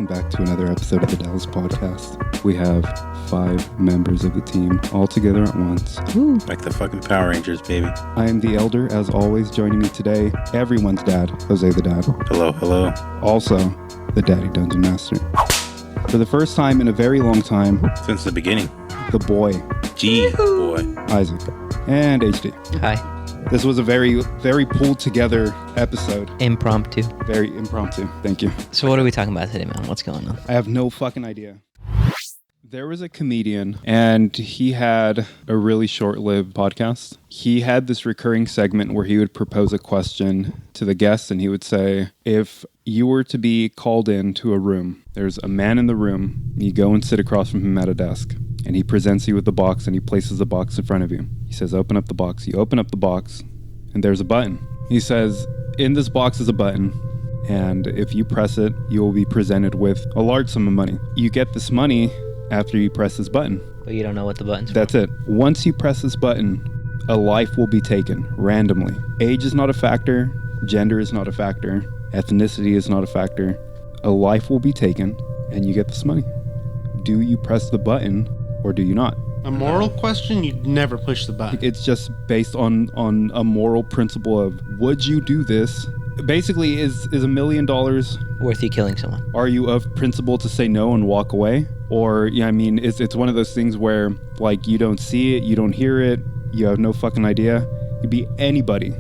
welcome back to another episode of the Dadless podcast. We have 5 members of the team all together at once. Woo. Like the fucking Power Rangers, baby. I am the elder, as always. Joining me today, everyone's dad, Jose the dad. Hello, hello. Also, the daddy dungeon master. For the first time in a very long time, Since the beginning. the boy, Boy. Isaac, and HD. Hi. This was a very, very pulled together episode. Impromptu. Very impromptu. Thank you. So what are we talking about today, man? What's going on? I have no fucking idea. There was a comedian, and he had a really short-lived podcast. He had this recurring segment where he would propose a question to the guests, and he would say, if you were to be called into a room, there's a man in the room, you go and sit across from him at a desk, and he presents you with the box, and he places the box in front of you. He says, open up the box. You open up the box, and there's a button. He says, in this box is a button, and if you press it, you will be presented with a large sum of money. You get this money after you press this button. But you don't know what the button's for. That's it. Once you press this button, a life will be taken randomly. Age is not a factor. Gender is not a factor. Ethnicity is not a factor. A life will be taken, and you get this money. Do you press the button, or do you not? A moral question, you'd never push the button. It's just based on a moral principle of, would you do this? Basically, is $1 million Worth you killing someone. are you of principle to say no and walk away? Or, yeah, I mean, it's one of those things where, like, you don't see it, you don't hear it, you have no fucking idea. You'd be anybody.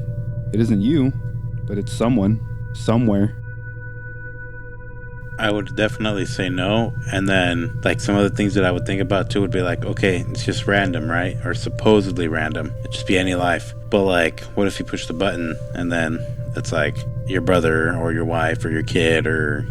It isn't you, but it's someone, somewhere. I would definitely say no. And then, like, some of the things that I would think about, too, would be like, okay, it's just random, right? Or supposedly random. It'd just be any life. But, like, what if you push the button and then it's, like, your brother or your wife or your kid or...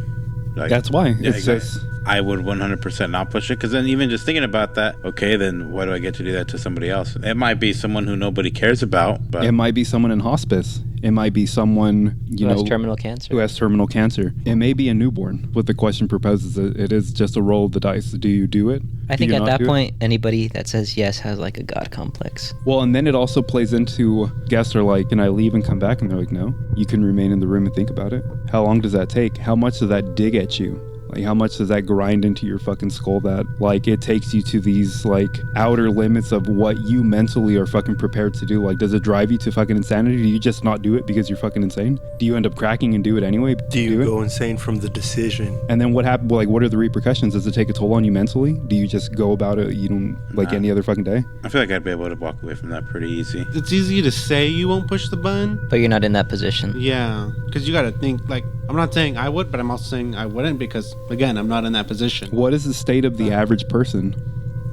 like, That's why. Yeah, It's exactly. just... I would 100% not push it, because then even just thinking about that, okay, then why do I get to do that to somebody else? It might be someone who nobody cares about, but It might be someone in hospice. It might be someone, Who has terminal cancer. who has terminal cancer. It may be a newborn. What the question proposes, it is just a roll of the dice. Do you do it? I Do think you at not that do it? point, anybody that says yes has like a God complex. Well, and then it also plays into guests are like, can I leave and come back? And they're like, no, you can remain in the room and think about it. How long does that take? How much does that dig at you? Like, how much does that grind into your fucking skull that, like, it takes you to these, like, outer limits of what you mentally are fucking prepared to do? Like, does it drive you to fucking insanity? Do you just not do it because you're fucking insane? Do you end up cracking and do it anyway? Do you it? go insane from the decision? And then what happened? Like, what are the repercussions? Does it take a toll on you mentally? Do you just go about it, you don't, like, any other fucking day? I feel like I'd be able to walk away from that pretty easy. It's easy to say you won't push the button. But you're not in that position. Yeah, because you got to think, like, I'm not saying I would, but I'm also saying I wouldn't because, again, I'm not in that position. What is the state of the average person?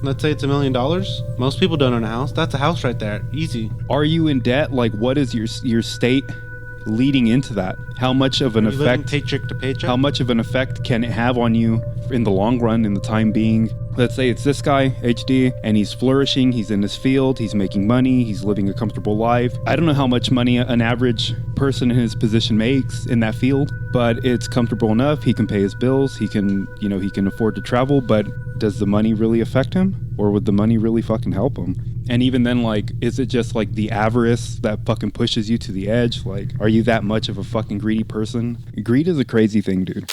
Let's say it's $1 million. Most people don't own a house. That's a house right there. Easy. Are you in debt? Like, what is your state leading into that? How much of an Are you living effect? paycheck to paycheck? How much of an effect can it have on you in the long run, in the time being? Let's say it's this guy, HD, and he's flourishing, he's in his field, he's making money, he's living a comfortable life. I don't know how much money an average person in his position makes in that field, but it's comfortable enough. He can pay his bills, he can afford to travel, but does the money really affect him? Or would the money really fucking help him? And even then, like, is it just like the avarice that fucking pushes you to the edge? Like, are you that much of a fucking greedy person? Greed is a crazy thing, dude.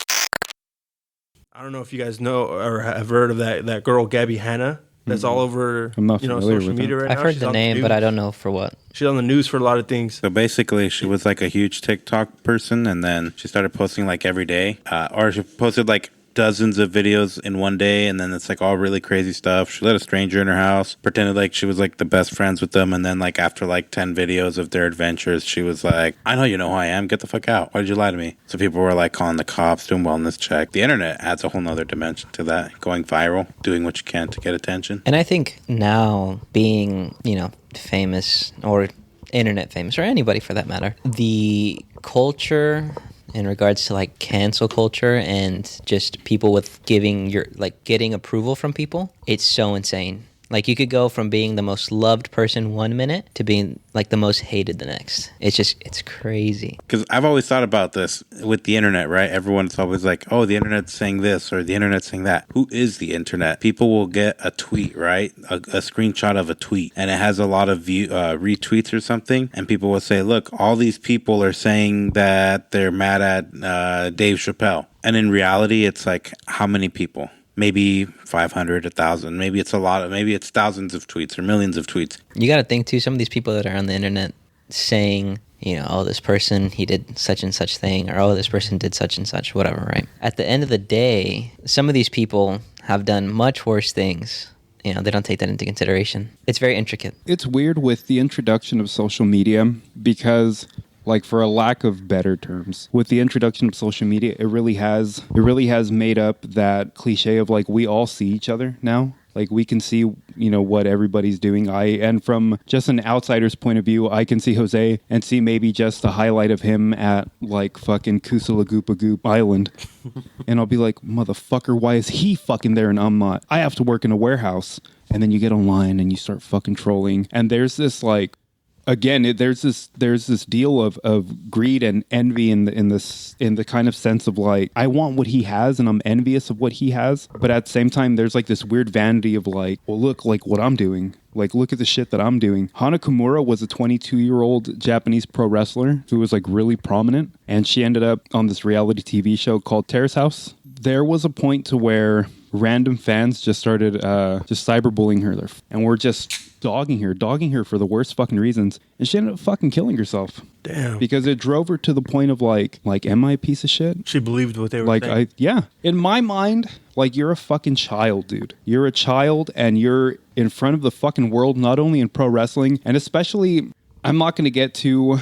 I don't know if you guys know or have heard of that girl Gabby Hanna that's all over I'm not familiar social with media that. right I've now. heard She's the on name, news. but I don't know for what. She's on the news for a lot of things. So basically, she was like a huge TikTok person, and then she started posting like every day, or she posted like dozens of videos in one day, and then it's like all really crazy stuff. She let a stranger in her house, pretended like she was like the best friends with them, and then like after like 10 videos of their adventures, she was like, I know you know who I am, get the fuck out, why did you lie to me? So people were like calling the cops, doing wellness check. The internet adds a whole nother dimension to that, going viral, doing what you can to get attention. And I think now being, famous or internet famous or anybody for that matter, the culture in regards to like cancel culture and just people with getting approval from people, it's so insane. Like you could go from being the most loved person 1 minute to being like the most hated the next. It's crazy. Because I've always thought about this with the internet, right? Everyone's always like, oh, the internet's saying this or the internet's saying that. Who is the internet? People will get a tweet, right? A screenshot of a tweet, and it has a lot of retweets or something. And people will say, look, all these people are saying that they're mad at Dave Chappelle. And in reality, it's like, how many people? Maybe 500, 1,000. Maybe it's a lot of, maybe it's thousands of tweets or millions of tweets. You got to think too, some of these people that are on the internet saying, you know, oh, this person, he did such and such thing, or oh, this person did such and such, whatever, right? At the end of the day, some of these people have done much worse things. You know, they don't take that into consideration. It's very intricate. It's weird with the introduction of social media because, like, for a lack of better terms, with the introduction of social media, it really has made up that cliche of, like, we all see each other now. Like, we can see, you know, what everybody's doing. And from just an outsider's point of view, I can see Jose and see maybe just a highlight of him at, like, fucking Kusalagoopagoop Island. And I'll be like, motherfucker, why is he fucking there and I'm not? I have to work in a warehouse. And then you get online and you start fucking trolling. And there's this, like, again, there's this deal of greed and envy in the kind of sense of, like, I want what he has and I'm envious of what he has, but at the same time there's like this weird vanity of, like, well, look, like, what I'm doing. Like, look at the shit that I'm doing. Hana Kimura was a 22-year-old Japanese pro wrestler who was, like, really prominent, and she ended up on this reality TV show called Terrace House. There was a point to where random fans just started just cyberbullying her, and were just dogging her for the worst fucking reasons, and she ended up fucking killing herself. Damn. Because it drove her to the point of, like, am I a piece of shit? She believed what they were Like, saying. yeah. In my mind, like, you're a fucking child, dude. You're a child, and you're in front of the fucking world, not only in pro wrestling, and especially, I'm not going to get too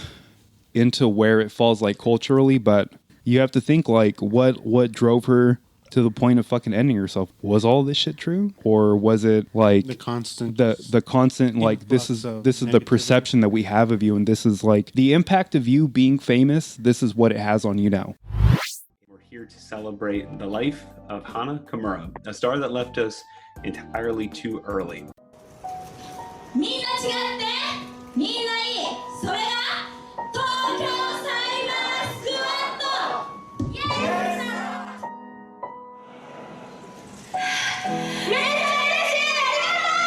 into where it falls, like, culturally, but you have to think, like, what drove her to the point of fucking ending herself. Was all this shit true, or was it, like, The constant, like, this is the perception that we have of you, and this is, like, the impact of you being famous. This is what it has on you now. We're here to celebrate the life of Hana Kimura, a star that left us entirely too early. みんな違ってみんないいそれが東京サイバースクワットイエーイめっちゃ嬉しいありがとう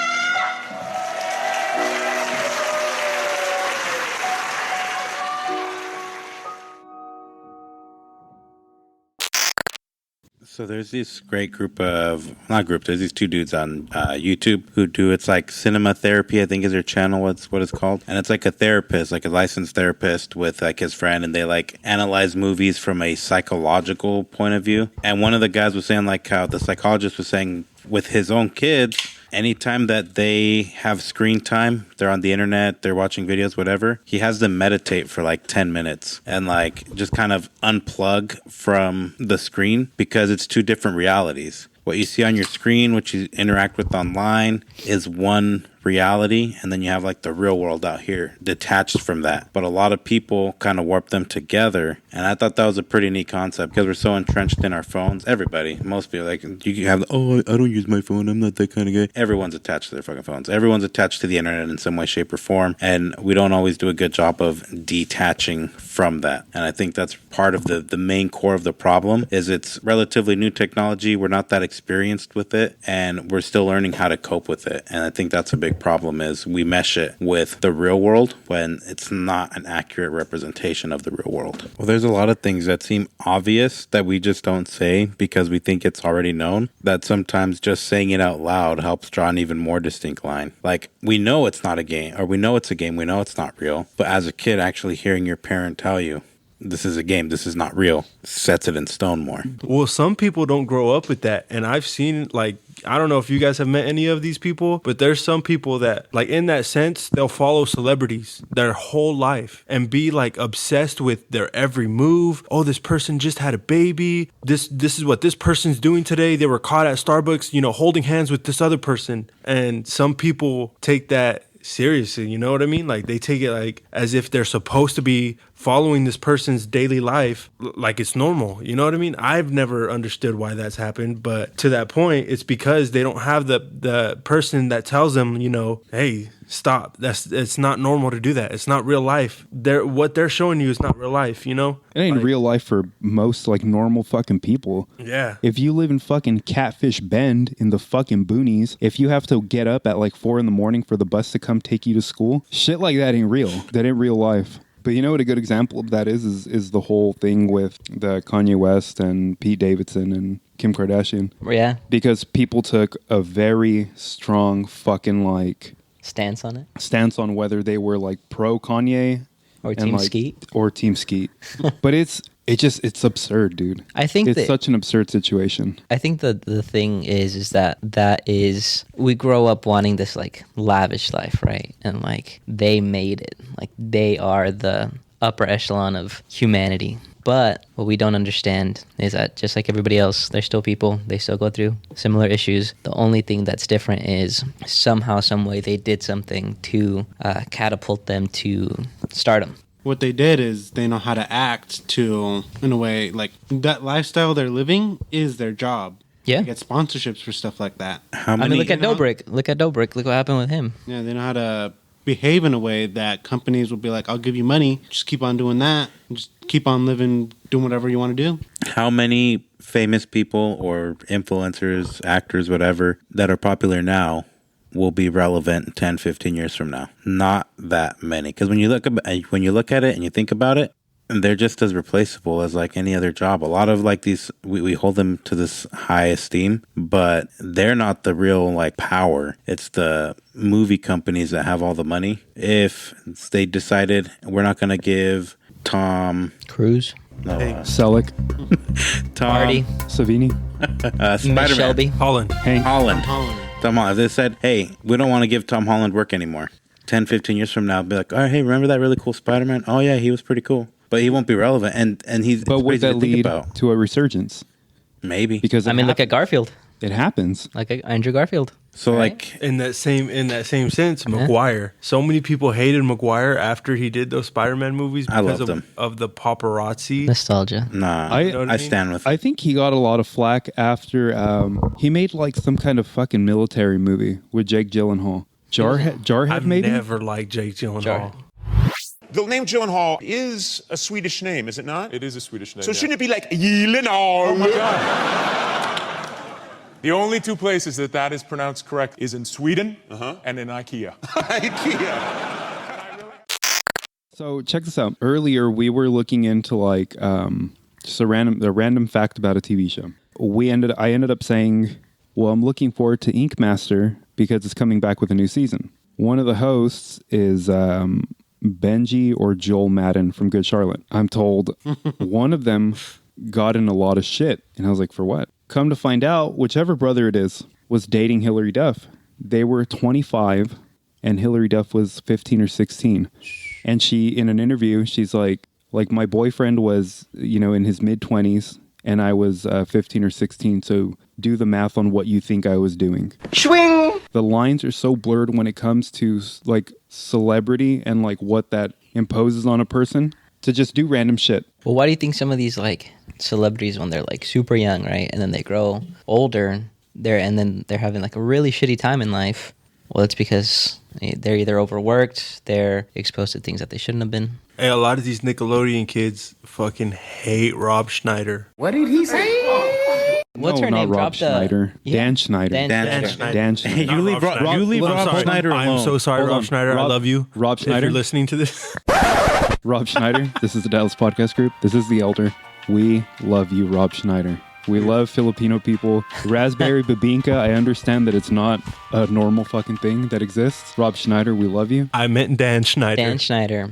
So there's this great there's these two dudes on YouTube who do, it's like cinema therapy, I think is their channel, it's what it's called. And it's like a therapist, like a licensed therapist with, like, his friend, and they, like, analyze movies from a psychological point of view. And one of the guys was saying, like, how the psychologist was saying with his own kids, anytime that they have screen time, they're on the internet, they're watching videos, whatever, he has them meditate for like 10 minutes and, like, just kind of unplug from the screen, because it's two different realities. What you see on your screen, what you interact with online, is one reality, and then you have, like, the real world out here detached from that. But a lot of people kind of warp them together, and I thought that was a pretty neat concept, because we're so entrenched in our phones. Everybody, most people, like, you have, oh, I don't use my phone, I'm not that kind of guy. Everyone's attached to their fucking phones. Everyone's attached to the internet in some way, shape, or form, and we don't always do a good job of detaching from that. And I think that's part of the main core of the problem, is it's relatively new technology. We're not that experienced with it, and we're still learning how to cope with it. And I think that's a big problem, is we mesh it with the real world when it's not an accurate representation of the real world. Well, there's a lot of things that seem obvious that we just don't say because we think it's already known, that sometimes just saying it out loud helps draw an even more distinct line. Like, we know it's not a game, or we know it's a game, we know it's not real, but as a kid, actually hearing your parent tell you, this is a game, this is not real, sets it in stone more. Well, some people don't grow up with that. And I've seen, like, I don't know if you guys have met any of these people, but there's some people that, like, in that sense, they'll follow celebrities their whole life and be, like, obsessed with their every move. Oh, this person just had a baby. This is what this person's doing today. They were caught at Starbucks, you know, holding hands with this other person. And some people take that seriously. You know what I mean? Like they take it like as if they're supposed to be following this person's daily life like it's normal. You know what I mean? I've never understood why that's happened, but to that point, it's because they don't have the person that tells them, you know, hey, stop. It's not normal to do that. It's not real life. What they're showing you is not real life, you know? It ain't Like, real life for most like normal fucking people. Yeah. If you live in fucking Catfish Bend in the fucking boonies, if you have to get up at like 4 a.m. for the bus to come take you to school, shit like that ain't real. That ain't real life. But you know what a good example of that is the whole thing with the Kanye West and Pete Davidson and Kim Kardashian. Yeah. Because people took a very strong fucking like Stance on it. stance on whether they were like pro Kanye Or and, Team like, Skeet. or Team Skeet. But it's absurd, dude. I think it's that- such an absurd situation. I think the thing is that is we grow up wanting this like lavish life, right? And like they made it. Like they are the upper echelon of humanity. But what we don't understand is that just like everybody else, they're still people. They still go through similar issues. The only thing that's different is somehow, some way, they did something to catapult them to stardom. What they did is they know how to act to, in a way, like that lifestyle they're living is their job. Yeah. They get sponsorships for stuff like that. How I many? mean, look at you know? Dobrik. Look at Dobrik. Look what happened with him. Yeah, they know how to behave in a way that companies will be like, I'll give you money, just keep on doing that, just keep on living, doing whatever you want to do. How many famous people or influencers, actors, whatever, that are popular now will be relevant 10, 15 years from now? Not that many. Because when you look at it and you think about it, they're just as replaceable as like any other job. A lot of like these, we hold them to this high esteem, but they're not the real like power. It's the movie companies that have all the money. If they decided we're not going to give Tom, Cruise. no, Selleck, Tom, Marty. Savini, Miss Spider-Man, Shelby. Holland. Hank. Holland. Holland. Tom Holland. If they said, hey, we don't want to give Tom Holland work anymore. 10, 15 years from now, be like, all right, hey, remember that really cool Spider-Man? Oh, yeah, he was pretty cool. But he won't be relevant. And he's But it's would crazy that to think lead about. to a resurgence? Maybe. Because I mean, look at Garfield. it happens. Like Andrew Garfield. So, right? like, In that same sense, Maguire. So many people hated Maguire after he did those Spider-Man movies I because loved him. of the paparazzi. Nostalgia. nah, I- You know what I I mean? stand with I think he got a lot of flack after he made like some kind of fucking military movie with Jake Gyllenhaal. Jarhead I've maybe? never liked Jake Gyllenhaal. Jarhead. The name Gyllenhaal is a Swedish name, is it not? It is a Swedish name. So yeah. shouldn't it be like Gyllenhaal? Oh my God. The only two places that is pronounced correct is in Sweden and in IKEA. IKEA. So check this out. Earlier we were looking into like just a random fact about a TV show. I ended up saying, well, I'm looking forward to Ink Master because it's coming back with a new season. One of the hosts is Benji or Joel Madden from Good Charlotte. I'm told one of them got in a lot of shit. And I was like, for what? Come to find out, whichever brother it is was dating Hillary Duff. They were 25 and Hillary Duff was 15 or 16. And she, in an interview, she's like my boyfriend was, in his mid 20s and I was 15 or 16. So do the math on what you think I was doing. Swing! The lines are so blurred when it comes to like celebrity and like what that imposes on a person to just do random shit. Well, why do you think some of these like celebrities, when they're like super young, right, and then they grow older, they're having like a really shitty time in life? Well, it's because they're either overworked, they're exposed to things that they shouldn't have been. Hey, a lot of these Nickelodeon kids fucking hate Rob Schneider. What's No, her not name? Rob Dropped Schneider. Dan Schneider. Dan Schneider. Dan Hey, Schneider. you leave Rob Schneider alone. I'm so sorry, Hold Rob on. Schneider. I love you. Rob If Schneider? you're listening to this. Rob Schneider. This is the Dadless Podcast Group. This is the Elder. We love you, Rob Schneider. We love Filipino people. Raspberry bibinka, I understand that it's not a normal fucking thing that exists. Rob Schneider, we love you. I meant Dan Schneider. Dan Schneider.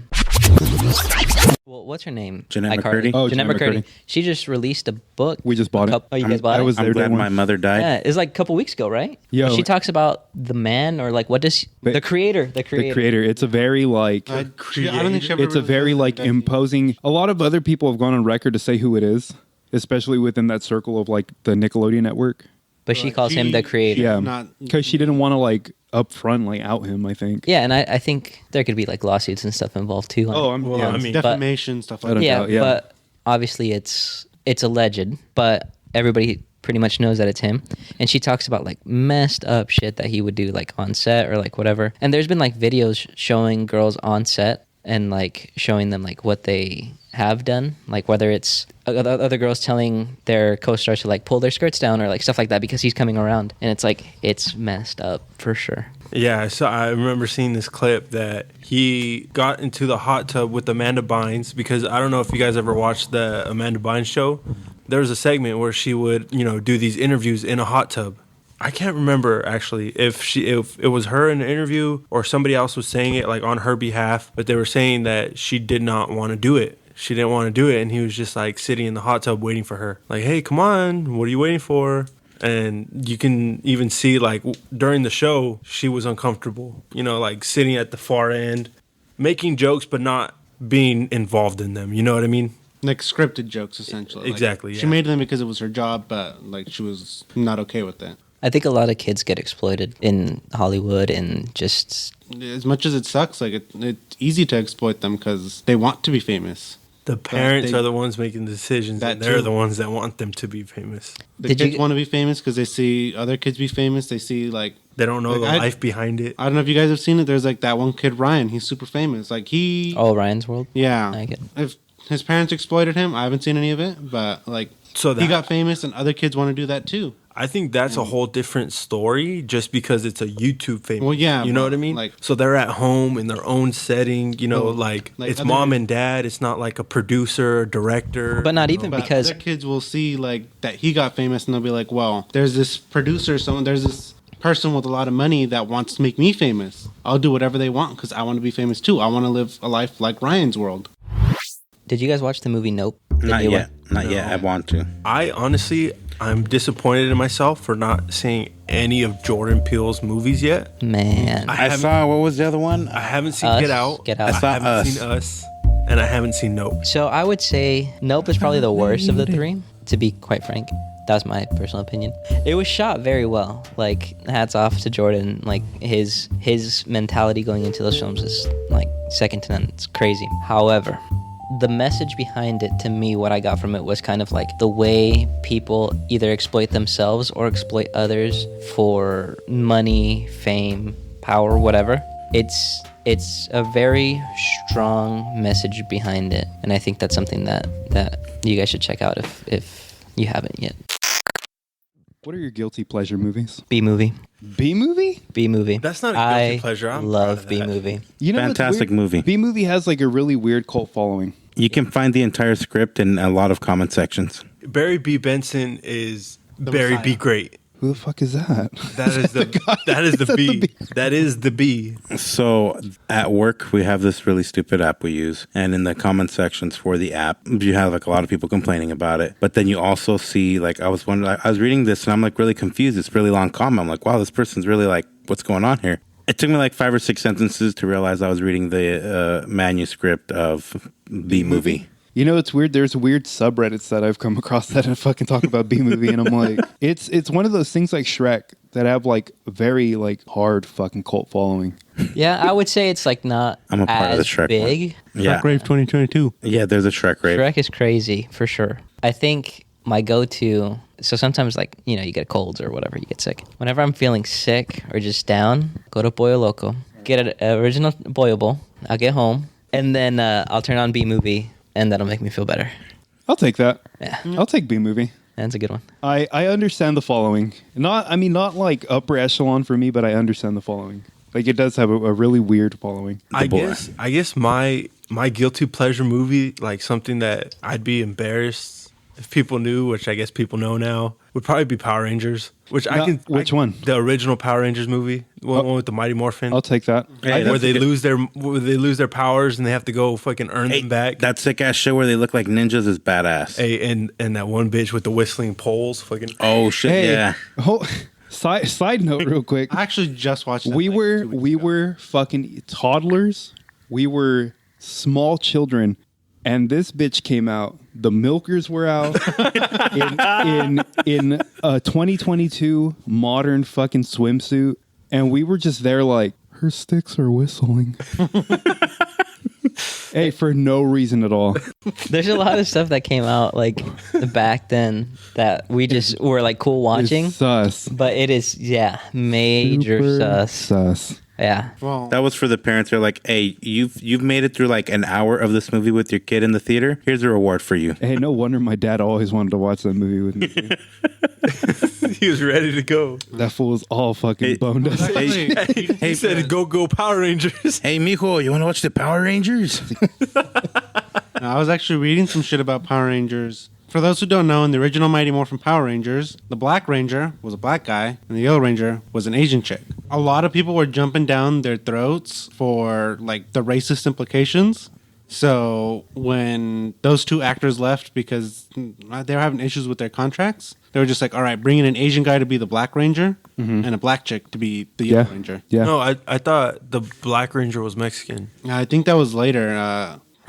Well, what's her name? Jeanette iCarly. McCurdy? Oh, Jeanette Jeanette McCurdy. McCurdy. She just released a book. We just bought it. Oh, you guys bought I it? was there I'm day glad one. my mother died. Yeah, it's like a couple weeks ago, right? Yo. She talks about the man, or like what does the creator? The creator. It's a very like... I don't think she ever It's a really very said like that. imposing. A lot of other people have gone on record to say who it is, especially within that circle of like the Nickelodeon network. But she calls him the creator. Yeah, Not- because she didn't want to like upfront like out him, I think. Yeah, and I think there could be like lawsuits and stuff involved too. Oh, I'm Well, yeah. I mean, Defamation, stuff like that. yeah, doubt, yeah. but obviously it's alleged, but everybody pretty much knows that it's him. And she talks about like messed up shit that he would do like on set or like whatever. And there's been like videos showing girls on set and like showing them like what they have done, like whether it's other girls telling their co-stars to like pull their skirts down or like stuff like that because he's coming around, and it's like it's messed up for sure. Yeah, so I remember seeing this clip that he got into the hot tub with Amanda Bynes, because I don't know if you guys ever watched the Amanda Bynes show. There was a segment where she would, do these interviews in a hot tub. I can't remember actually if it was her in the interview or somebody else was saying it like on her behalf, but they were saying that she did not want to do it. She didn't want to do it, and he was just like sitting in the hot tub waiting for her. Like, hey, come on, what are you waiting for? And you can even see like during the show, she was uncomfortable, like sitting at the far end, making jokes, but not being involved in them. You know what I mean? Like scripted jokes, essentially. Exactly, She yeah. made them because it was her job, but like she was not okay with it. I think a lot of kids get exploited in Hollywood and just As much as it sucks, like it's easy to exploit them because they want to be famous. The parents they- are the ones making the decisions, That and they're too. the ones that want them to be famous. The Did kids you- want to be famous because they see other kids be famous. They see like They don't know Like, the I- life behind it. I don't know if you guys have seen it. There's like that one kid Ryan. He's super famous. Like he, Ryan's World. yeah. I get it. If his parents exploited him, I haven't seen any of it. But like So he that- got famous, and other kids want to do that too. I think that's a whole different story just because it's a YouTube famous. Well, yeah, You know but, what I mean? like- So they're at home in their own setting, Well, like it's other- mom and dad. It's not like a producer or director. But not you even know? But because other kids will see like that he got famous, and they'll be like, "Well, there's this producer, there's this person with a lot of money that wants to make me famous. I'll do whatever they want because I want to be famous too. I want to live a life like Ryan's World." did you guys watch the movie Nope? The Not new yet. one? Not yet. I want to. I honestly, I'm disappointed in myself for not seeing any of Jordan Peele's movies yet. Man, I I haven't- saw, what was the other one? I haven't seen Us, Get Out. Get Out. I saw I haven't Us. seen Us, and I haven't seen Nope. So I would say Nope is probably the worst of the three, to be quite frank. That's my personal opinion. It was shot very well. Like, hats off to Jordan. Like, his mentality going into those films is like second to none. It's crazy. However, the message behind it, to me, what I got from it was kind of like the way people either exploit themselves or exploit others for money, fame, power, whatever. It's a very strong message behind it, and I think that's something that you guys should check out if you haven't yet. What are your guilty pleasure movies? B movie. B movie? B movie. That's not a guilty I pleasure. I'm proud love of B that. movie. You know what's Fantastic weird? movie. B movie has like a really weird cult following. You can find the entire script in a lot of comment sections. Barry B. Benson is Barry Messiah. B. Great. Who the fuck is that? That is the that is the B. That is the B. So at work, we have this really stupid app we use. And in the comment sections for the app, you have like a lot of people complaining about it. But then you also see, like, I was reading this and I'm like really confused. It's a really long comment. I'm like, wow, this person's really like, what's going on here? It took me like 5 or 6 sentences to realize I was reading the manuscript of B movie. You know, it's weird. There's weird subreddits that I've come across that fucking talk about B movie, and I'm like, it's one of those things like Shrek that have like very like hard fucking cult following. Yeah, I would say it's like not I'm a part of the as Shrek big. Yeah. Rave 2022. Yeah, there's a Shrek rave. Shrek is crazy for sure. I think my go-to. So sometimes, like, you get colds or whatever, you get sick. Whenever I'm feeling sick or just down, go to Pollo Loco, get an original Pollo Bowl. I'll get home, and then I'll turn on B movie, and that'll make me feel better. I'll take that. Yeah, I'll take B movie. that's a good one. I understand the following. Not like upper echelon for me, but I understand the following. Like, it does have a really weird following. I guess my guilty pleasure movie, like something that I'd be embarrassed if people knew, which I guess people know now, would probably be Power Rangers. Which one? The original Power Rangers movie, one with the Mighty Morphin. I'll take that. Hey, where that's they a good- lose their powers and they have to go fucking earn Hey, them back. that sick ass show where they look like ninjas is badass. Hey, and that one bitch with the whistling poles, fucking. Oh shit! Hey, Yeah. Side note, real quick. I actually just watched that. We like, were 2 weeks we ago. were fucking toddlers. We were small children, and this bitch came out. The milkers were out in a 2022 modern fucking swimsuit. And we were just there like, her sticks are whistling. Hey, for no reason at all. There's a lot of stuff that came out like back then that we just were like cool watching. It's sus. But it is, major Super sus. Yeah. Well, That was for the parents who are like, hey, you've made it through like an hour of this movie with your kid in the theater. Here's a reward for you. Hey, no wonder my dad always wanted to watch that movie with me. He was ready to go. That fool was all fucking boned up. Hey, He said, "Go Power Rangers." hey, mijo, you want to watch the Power Rangers? I was actually reading some shit about Power Rangers. For those who don't know, in the original Mighty Morphin Power Rangers, the Black Ranger was a black guy and the Yellow Ranger was an Asian chick. A lot of people were jumping down their throats for like the racist implications. So when those two actors left because they were having issues with their contracts, they were just like, all right, bring in an Asian guy to be the Black Ranger and a black chick to be the Yellow Ranger. Yeah. No, I thought the Black Ranger was Mexican. I think that was later.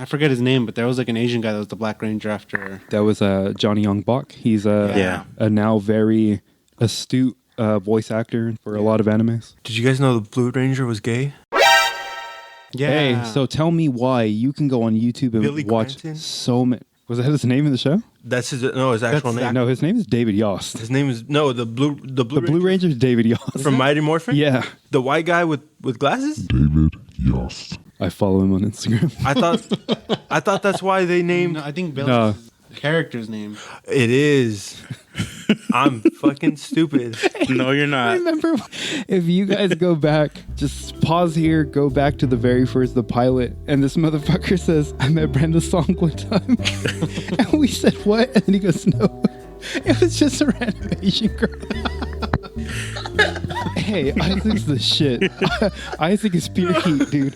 I forget his name, but there was like an Asian guy that was the Black Ranger after. That was Johnny Young Bok. He's a now very astute voice actor for a lot of animes. Did you guys know the Blue Ranger was gay? Yeah. Hey, so tell me why you can go on YouTube and Billy watch Cranston? so many. Was that his name in the show? That's his actual name. No, his name is David Yost. His name is the Blue The Blue Ranger is David Yost. from Mighty Morphin. Yeah. The white guy with glasses. I follow him on Instagram. I thought that's why they named. No, I think Billy's No. his character's name. It is. I'm fucking stupid. No, you're not. Remember, if you guys go back, just pause here, go back to the very first, the pilot, and this motherfucker says, I met Brenda Song one time. And we said, what? And he goes, no. It was just a random Asian girl. Hey, Isaac's the shit. Isaac is pure heat, dude.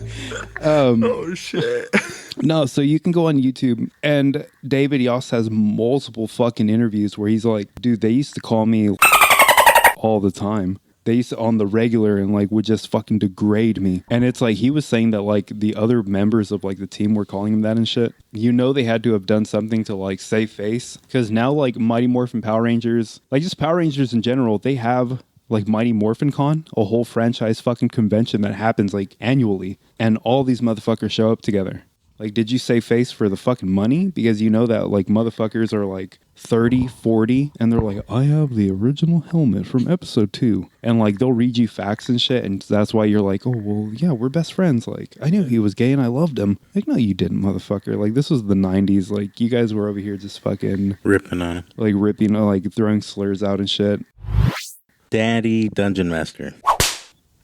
Oh shit. No, so you can go on YouTube, and David Yost has multiple fucking interviews where he's like, dude, they used to call me all the time. They used to on the regular and like would just fucking degrade me. And it's like he was saying that like the other members of like the team were calling him that and shit. You know they had to have done something to like save face. Because now like Mighty Morphin Power Rangers, like just Power Rangers in general, they have like Mighty Morphin Con, a whole franchise fucking convention that happens like annually. And all these motherfuckers show up together. Like, did you save face for the fucking money? Because you know that, like, motherfuckers are, like, 30, 40, and they're like, I have the original helmet from episode 2. And, like, they'll read you facts and shit, and that's why you're like, oh, well, yeah, we're best friends. Like, I knew he was gay and I loved him. Like, no, you didn't, motherfucker. Like, this was the 90s. Like, you guys were over here just fucking... Ripping on him. Like, ripping, like, throwing slurs out and shit. Daddy Dungeon Master.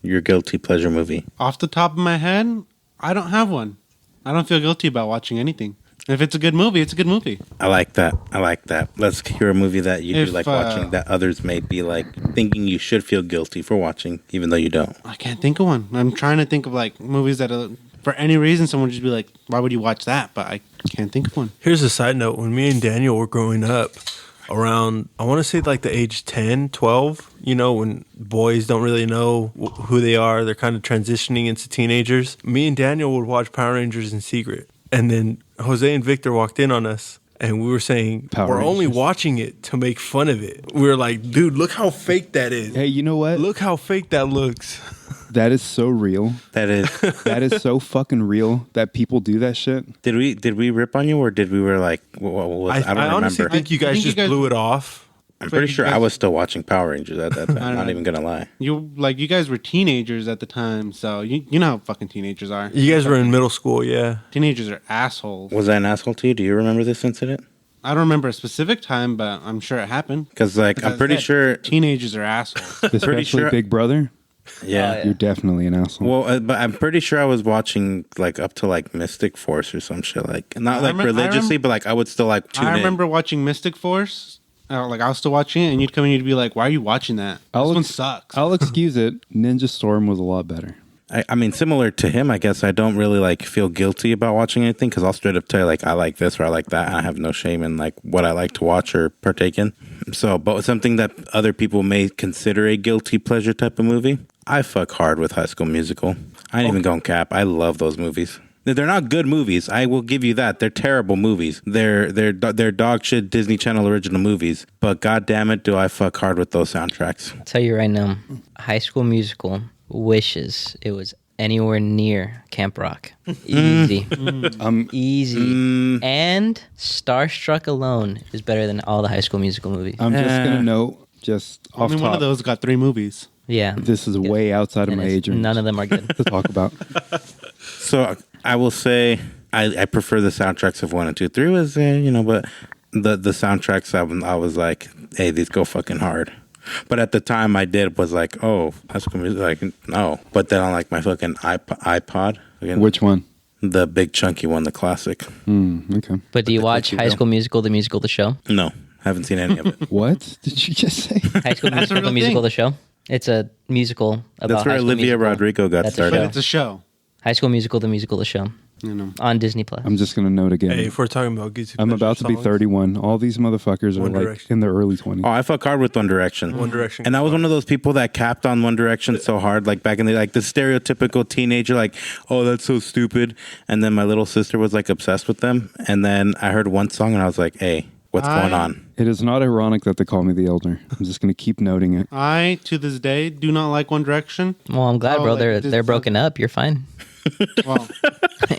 Your guilty pleasure movie. Off the top of my head, I don't have one. I don't feel guilty about watching anything. If it's a good movie, it's a good movie. I like that. Let's hear a movie that you do If, like watching that others may be like thinking you should feel guilty for watching, even though you don't. I can't think of one. I'm trying to think of like movies that for any reason someone would just be like, why would you watch that? But I can't think of one. Here's a side note. When me and Daniel were growing up, around, I want to say like the age 10, 12, you know, when boys don't really know who they are, they're kind of transitioning into teenagers. Me and Daniel would watch Power Rangers in secret. And then Jose and Victor walked in on us and we were saying, Power we're only Rangers. watching it to make fun of it. We were like, dude, look how fake that is. Hey, you know what? Look how fake that looks. That is so real. That is. That is so fucking real that people do that shit. Did we rip on you or did we were like? What was, I don't honestly remember. think you guys just blew it off. I'm pretty sure I was still watching Power Rangers at that time. I I'm don't not know. even gonna lie. You guys were teenagers at the time, so you know how fucking teenagers are. You guys were in middle school, yeah. Teenagers are assholes. Was I an asshole to you? Do you remember this incident? I don't remember a specific time, but I'm sure it happened. Because like I'm pretty sure. Teenagers are assholes. Especially sure- Big Brother. Yeah. You're definitely an asshole. Well, but I'm pretty sure I was watching like up to like Mystic Force or some shit, like not like religiously, but like I would still like tune I in. remember watching Mystic Force. Like I was still watching it, and you'd come in and you'd be like, "Why are you watching that? This one sucks." I'll excuse it. Ninja Storm was a lot better. I mean, similar to him, I guess I don't really like feel guilty about watching anything because I'll straight up tell you like I like this or I like that. And I have no shame in like what I like to watch or partake in. So, but something that other people may consider a guilty pleasure type of movie, I fuck hard with High School Musical. I ain't even going cap. I love those movies. They're not good movies. I will give you that. They're terrible movies. They're dog shit Disney Channel original movies. But god damn it, do I fuck hard with those soundtracks. I'll tell you right now, High School Musical wishes it was anywhere near Camp Rock. Easy. Easy. And Starstruck alone is better than all the High School Musical movies. I'm just gonna note, just off Only top, one of those got 3 movies. Yeah. this is way outside of And my it's- age range None of them are good. to talk about. So I will say I prefer the soundtracks of 1 and 2. 3 was but the soundtracks I was like, hey, these go fucking hard. But at the time I did was like, oh, High School Musical, like no. But then on like my fucking iPod, again, Which one? the big chunky one, the classic. Okay. But do you watch High School Musical, the musical, the show? No, haven't seen any of it. What did you just say? High School Musical, the real musical, thing. the show? It's a musical about That's where High School Olivia Musical. Rodrigo got That's a started. But show. it's a show. High School Musical, the musical, the show You know. on Disney Plus. I'm just gonna note again. Hey, if we're talking about guilty I'm pleasure about to be songs, 31. All these motherfuckers are One like Direction. in their early 20s. Oh, I fuck hard with One Direction. One Direction. And I was one of those people that capped on One Direction so hard, like back in the like the stereotypical teenager, like, oh, that's so stupid. And then my little sister was like obsessed with them. And then I heard one song and I was like, hey, what's going on? It is not ironic that they call me the elder. I'm just gonna keep noting it. I, to this day, do not like One Direction. Well, I'm glad, Oh, bro. like, They're this they're is broken up. You're fine. Well,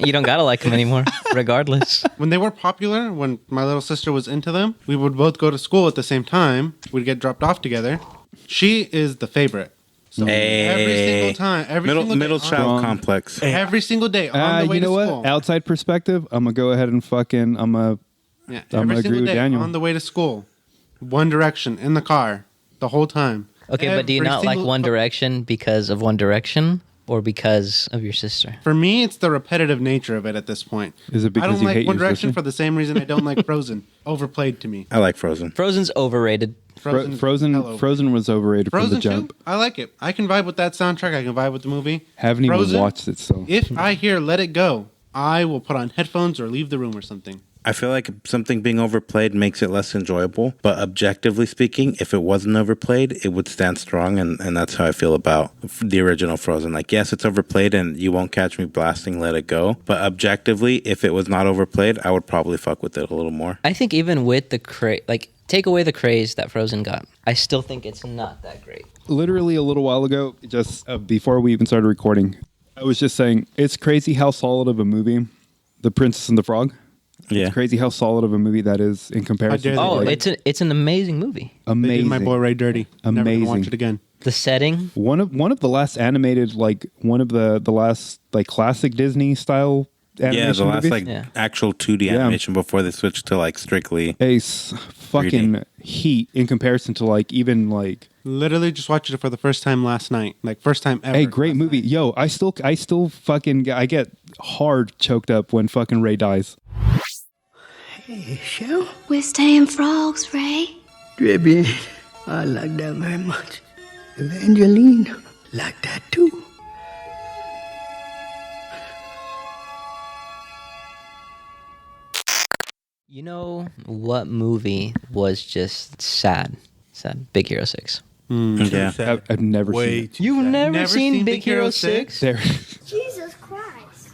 You don't gotta like them anymore, regardless. when they were popular, when my little sister was into them, we would both go to school at the same time. We'd get dropped off together. She is the favorite. So every single time, middle day, child Wrong. complex. every single day on the way You know to what? school. Outside perspective, I'm gonna go ahead and fucking. Yeah, I'm every gonna agree single with day Daniel. on the way to school. One Direction in the car the whole time. Okay, but do you Every not like single- One Direction because of One Direction or because of your sister? For me, it's the repetitive nature of it at this point. Is it because I don't you like hate One your Direction sister? for the same reason I don't like Frozen. Overplayed to me. I like Frozen. Frozen's overrated. Frozen, hell Frozen was overrated from the Frozen jump. 2, I like it. I can vibe with that soundtrack. I can vibe with the movie. Haven't even Frozen, watched it, so If I hear Let It Go, I will put on headphones or leave the room or something. I feel like something being overplayed makes it less enjoyable. But objectively speaking, if it wasn't overplayed, it would stand strong. And that's how I feel about the original Frozen. Like, yes, it's overplayed and you won't catch me blasting Let It Go. But objectively, if it was not overplayed, I would probably fuck with it a little more. I think even with the craze, like, take away the craze that Frozen got, I still think it's not that great. literally a little while ago, just before we even started recording, I was just saying it's crazy how solid of a movie The Princess and the Frog. Yeah. It's crazy how solid of a movie that is in comparison. dare to, they Oh, like, it's an amazing movie. They amazing. did my boy Ray dirty. Never gonna watch Amazing. it again. The setting, One of the last animated, like one of the last like classic Disney style animation Yeah, the last movies. like Yeah. actual 2D Yeah. animation before they switched to like strictly. Ace fucking 3D. heat in comparison to like even like Literally just watched it for the first time last night. Like first time ever. hey, great last movie. night. Yo, I still fucking I get hard choked up when fucking Ray dies. Hey, Shell. We're staying frogs, Ray. Très bien. I like that very much. Evangeline like that too. you know what movie was just sad? Sad. Big Hero 6. Yeah. I've never Way seen it. too You've sad. never seen Big Hero 6? There. Jesus Christ.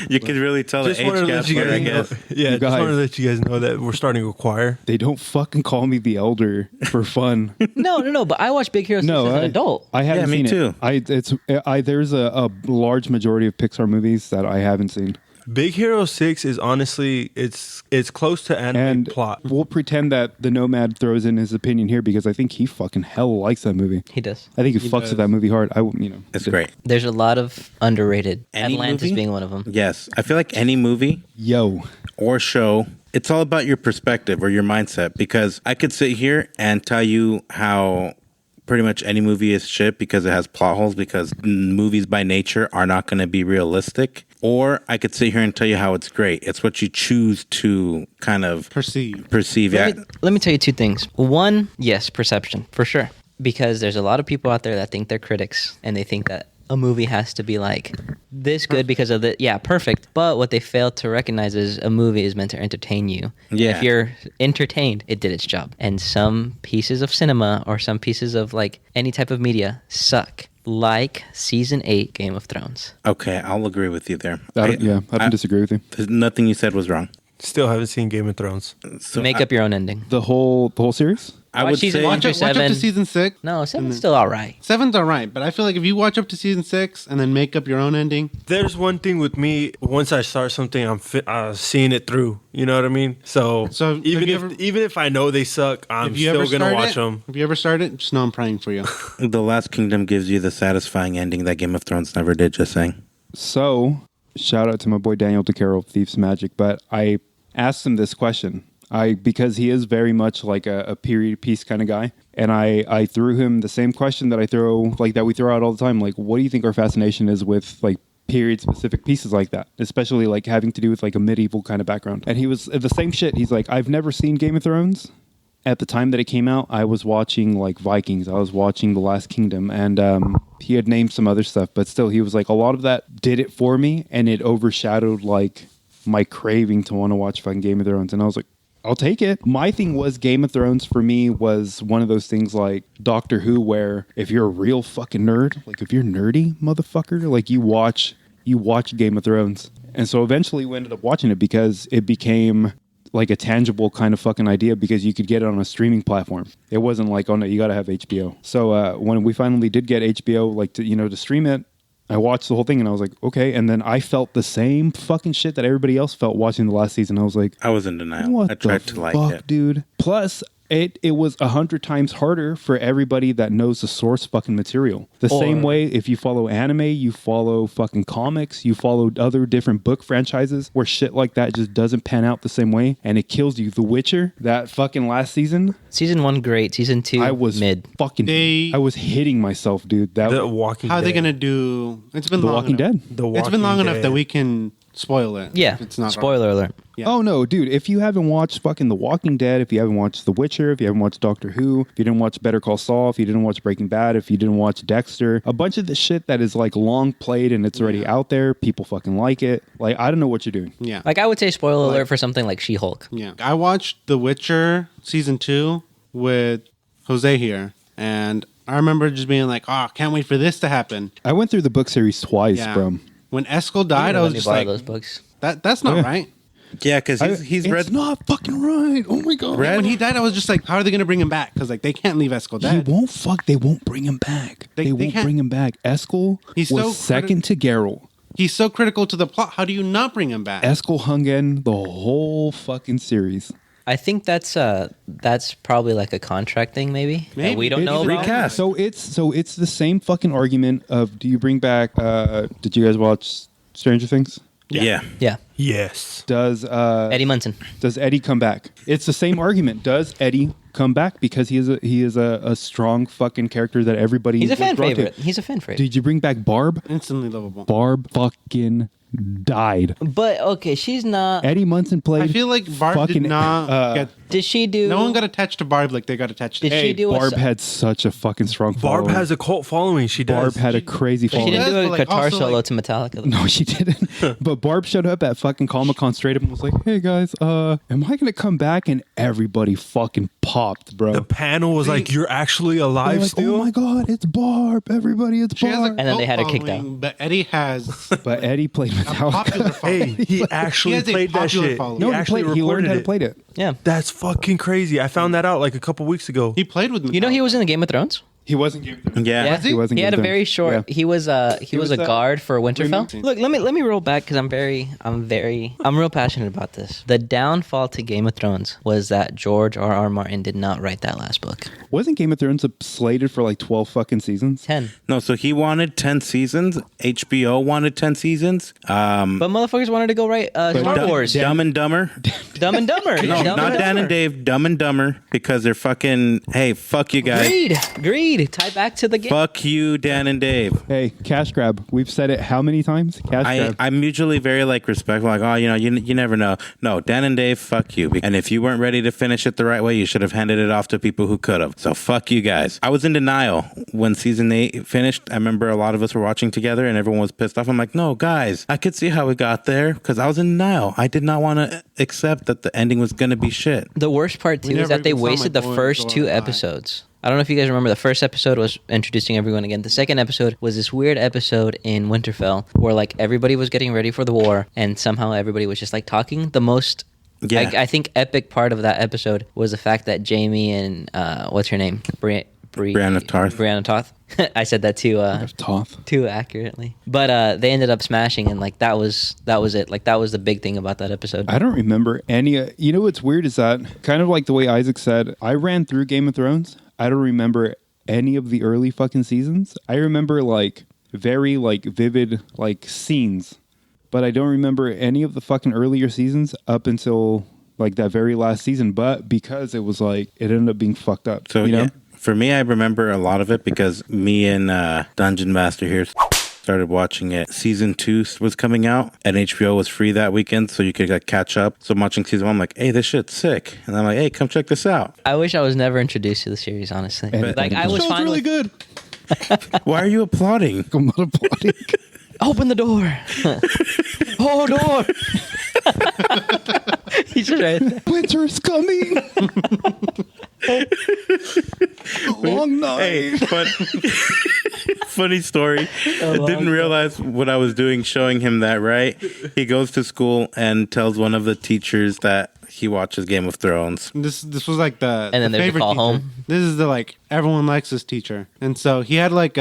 You can really tell the Just wanted age to gap let you there, I guys know. guess. Yeah, You just wanted to guys. let you guys know that we're starting a choir. They don't fucking call me the elder for fun. No. But I watched Big Hero 6 No, as an adult. I haven't Yeah, me seen too. it. There's a large majority of Pixar movies that I haven't seen, Big Hero 6 is honestly it's close to anime and plot. we'll pretend that the Nomad throws in his opinion here because I think he fucking hell likes that movie. He does. I think he fucks with that movie hard. It's great. There's a lot of underrated. Any Atlantis movie? being one of them. Yes. I feel like any movie Yo, or show, it's all about your perspective or your mindset, because I could sit here and tell you how pretty much any movie is shit because it has plot holes, because movies by nature are not going to be realistic. Or I could sit here and tell you how it's great. It's what you choose to kind of Perceive. Yeah. Let me tell you two things. One, yes, perception, for sure. Because there's a lot of people out there that think they're critics and they think that a movie has to be like this good because of the, yeah, perfect. But what they fail to recognize is a movie is meant to entertain you. Yeah. If you're entertained, it did its job. And some pieces of cinema or some pieces of like any type of media suck. like season 8 Game of Thrones. Okay, I'll agree with you there. I don't disagree with you. Nothing you said was wrong. Still haven't seen Game of Thrones. So Make up your own ending. The whole series? I Watch would season say one Watch through up to 7. season 6. No, 7's still all right. 7's all right, but I feel like if you watch up to season 6 and then make up your own ending, There's one thing with me. Once I start something, I'm seeing it through. You know what I mean? So even if I know they suck, I'm if you still ever gonna start watch it, them. if you ever start it, just know I'm praying for you. The Last Kingdom gives you the satisfying ending that Game of Thrones never did, just saying. So, shout out to my boy Daniel DeCarroll of Thieves Magic, but I asked him this question. Because he is very much like a period piece kind of guy. And I threw him the same question that we throw out all the time. Like, what do you think our fascination is with like period specific pieces like that, especially like having to do with like a medieval kind of background? And he was the same shit. He's like, I've never seen Game of Thrones. At the time that it came out, I was watching like Vikings. I was watching The Last Kingdom, and he had named some other stuff, but still, he was like, a lot of that did it for me, and it overshadowed like my craving to want to watch fucking Game of Thrones. And I was like, I'll take it. My thing was Game of Thrones for me was one of those things like Doctor Who, where if you're a real fucking nerd, like if you're nerdy, motherfucker, like you watch Game of Thrones. And so eventually we ended up watching it because it became like a tangible kind of fucking idea because you could get it on a streaming platform. It wasn't like, oh no, you got to have HBO. So when we finally did get HBO, like to stream it, I watched the whole thing and I was like, okay. And then I felt the same fucking shit that everybody else felt watching the last season. I was like, I was in denial. what I tried the to like fuck, it. dude? Plus, it was 100 times harder for everybody that knows the source fucking material. The same way if you follow anime, you follow fucking comics, you follow other different book franchises where shit like that just doesn't pan out the same way and it kills you. The Witcher, that fucking last season. Season 1 great, season 2 I was mid. I was hitting myself, dude. The Walking How are Dead. they gonna do? It's been The long Walking enough. Dead. It's been long enough that we can spoil it. Yeah, if it's not spoiler alert. Yeah. Oh no, dude! If you haven't watched fucking The Walking Dead, if you haven't watched The Witcher, if you haven't watched Doctor Who, if you didn't watch Better Call Saul, if you didn't watch Breaking Bad, if you didn't watch Dexter, a bunch of the shit that is like long played and it's already out there, people fucking like it. Like I don't know what you're doing. Yeah. Like I would say spoiler alert for something like She-Hulk. Yeah. I watched The Witcher season 2 with Jose here, and I remember just being like, "Oh, can't wait for this to happen." I went through the book series twice, Yeah. bro. When Eskel died, I was just like, those books. "That's not Yeah. right." Yeah, because he's read. It's not fucking right. Oh my god! When he died, I was just like, "How are they going to bring him back?" Because like they can't leave Eskel dead. They won't bring him back. They They won't can't- bring him back. Eskel He's was so second to Geralt. He's so critical to the plot. How do you not bring him back? Eskel hung in the whole fucking series. I think that's probably like a contract thing, maybe. That Maybe. we don't know about. Recast. So it's the same fucking argument of do you bring back? Did you guys watch Stranger Things? Yeah. Yeah, Yes. Does Eddie Munson. Does Eddie come back? It's the same argument. Does Eddie come back because he is a strong fucking character that everybody He's a was fan drawn to? favorite. He's a fan favorite. Did you bring back Barb? Instantly lovable. Barb fucking died. But okay, she's not. Eddie Munson played. I feel like Barb did fucking, not get. Did she do? No one got attached to Barb like they got attached to. Did she do Barb a? had such a fucking strong Barb following. has a cult following. She does. Barb had a crazy She following. didn't does, do a but, like, guitar also, solo like- to Metallica. Though. No, she didn't. But Barb showed up at fucking Comic-Con straight up and was like, "Hey guys, am I gonna come back?" And everybody fucking popped, bro. The panel was like, "You're actually They're alive like, still." "Oh my god, it's Barb! Everybody, it's She has a Barb!" And then they cult had her kicked following, But Eddie has But Eddie played a Metallica. popular Hey, following. he actually has a played that popular shit. following. No, he actually he learned recorded how to it. play it. Yeah. That's fucking crazy. I found that out like a couple weeks ago. He played with me. You know he was in the Game of Thrones. He wasn't Game of Thrones. Yeah. Yeah, he? He wasn't He had a Game of very Thrones. short. Yeah. He was a was a guard for Winterfell. Remixing. Look, let me roll back because I'm real passionate about this. The downfall to Game of Thrones was that George R.R. Martin did not write that last book. Wasn't Game of Thrones slated for like 12 fucking seasons? 10. No, so he wanted 10 seasons. HBO wanted 10 seasons. But motherfuckers wanted to go write Star Dumb, Wars. Dumb and Dumber. Dumb and Dumber. No, Dumb not and Dan Dumber. and Dave. Dumb and Dumber because they're fucking. Hey, fuck you guys. Greed. Tie back to the game. Fuck you, Dan and Dave. Hey, cash grab. We've said it how many times? Cash grab. I'm usually very like respectful, like, oh, you never know. No, Dan and Dave, fuck you. And if you weren't ready to finish it the right way, you should have handed it off to people who could have. So fuck you guys. I was in denial when season 8 finished. I remember a lot of us were watching together and everyone was pissed off. I'm like, no, guys, I could see how we got there because I was in denial. I did not want to accept that the ending was going to be shit. The worst part too is never that they even saw my wasted the boy first go 2 alive. episodes I don't know if you guys remember, the first episode was introducing everyone again. The second episode was this weird episode in Winterfell where like everybody was getting ready for the war and somehow everybody was just like talking. The most, I think, epic part of that episode was the fact that Jamie and what's her name? Brienne of Tarth. Brienne of Tarth. I said that too too accurately. But they ended up smashing, and like that was it. Like that was the big thing about that episode. I don't remember any. You know what's weird is that kind of like the way Isaac said, I ran through Game of Thrones. I don't remember any of the early fucking seasons. I remember like very like vivid like scenes, but I don't remember any of the fucking earlier seasons up until like that very last season. But because it was like it ended up being fucked up. So you know? yeah, for me, I remember a lot of it because me and Dungeon Master here started watching it. Season 2 was coming out and HBO was free that weekend, so you could like catch up. So I'm watching season 1, I'm like, hey, this shit's sick. And I'm like, hey, come check this out. I wish I was never introduced to the series, honestly. And like I was show's fine really with, good. Why are you applauding? I'm not applauding. Open the door. Oh, door. He's right there. Winter is coming. Long night. Hey, but funny story. I didn't realize what I was doing showing him that, right? He goes to school and tells one of the teachers that he watches Game of Thrones. This was like the And then the there's a favorite call teacher. home. This is the like everyone likes this teacher, and so he had like